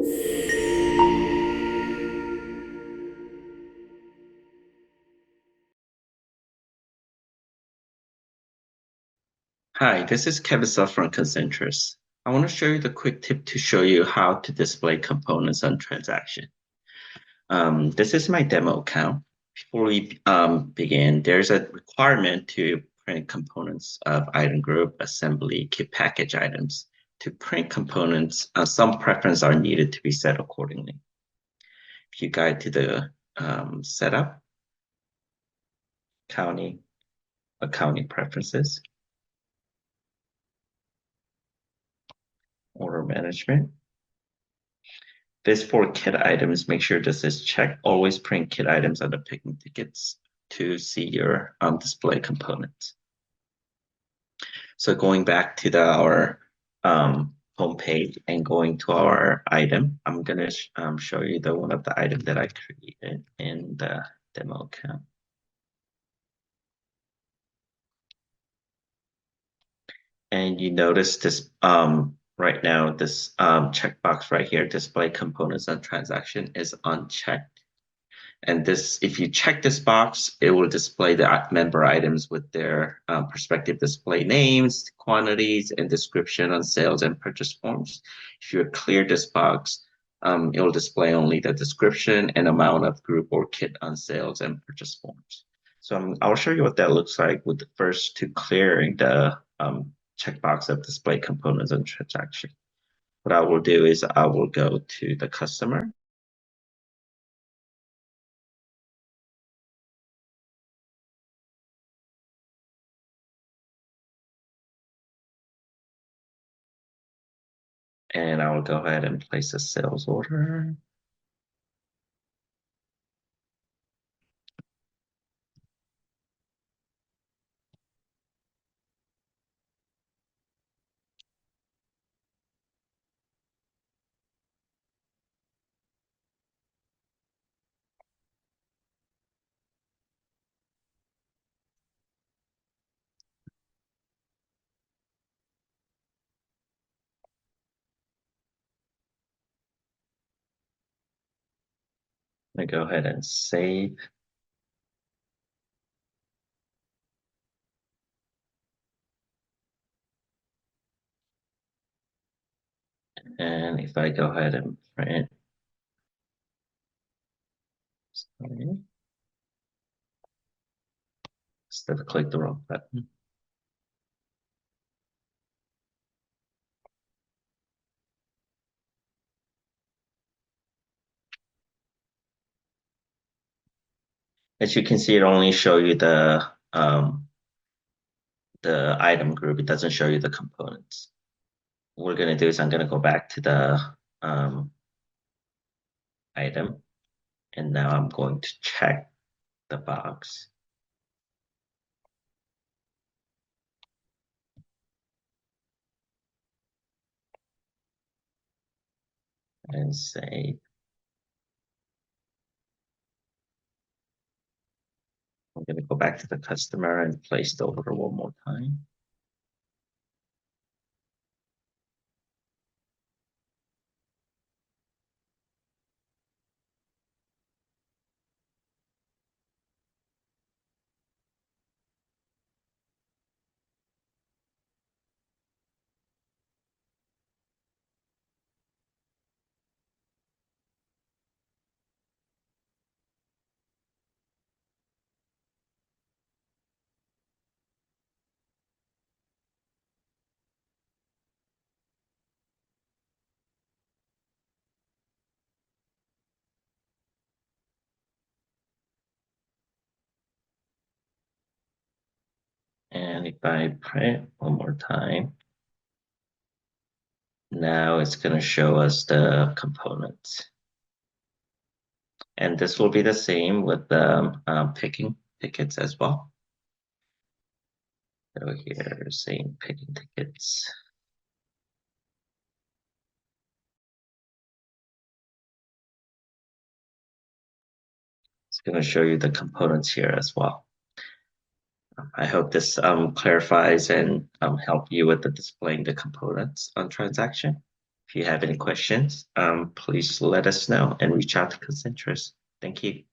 Hi, this is Kevin from Concentrus. I want to show you the quick tip to show you how to display components on transaction. This is my demo account. Before we begin, there's a requirement to print components of item group, assembly, kit package items. To print components, some preferences are needed to be set accordingly. If you guide to the setup, accounting preferences, order management. This for kit items, make sure this is checked. Always print kit items on the picking tickets to see your display components. So going back to our home page and going to our item, I'm going to show you one of the items that I created in the demo account. And you notice this right now, this checkbox right here, display components on transaction, is unchecked. And this, if you check this box, it will display the member items with their prospective display names, quantities, and description on sales and purchase forms. If you clear this box, it will display only the description and amount of group or kit on sales and purchase forms. So I'll show you what that looks like with first to clearing the checkbox of display components and transaction. What I will do is I will go to the customer. And I will go ahead and place a sales order. I go ahead and save. And if I go ahead and print, sorry, instead of click the wrong button. As you can see, it only show you the item group. It doesn't show you the components. What we're going to do is I'm going to go back to the item. And now I'm going to check the box. And say, I'm going to go back to the customer and place the order one more time. And if I print one more time, now it's going to show us the components. And this will be the same with the picking tickets as well. So here, same picking tickets. It's going to show you the components here as well. I hope this clarifies and help you with the displaying the components on transaction. If you have any questions, please let us know and reach out to Concentrus. Thank you.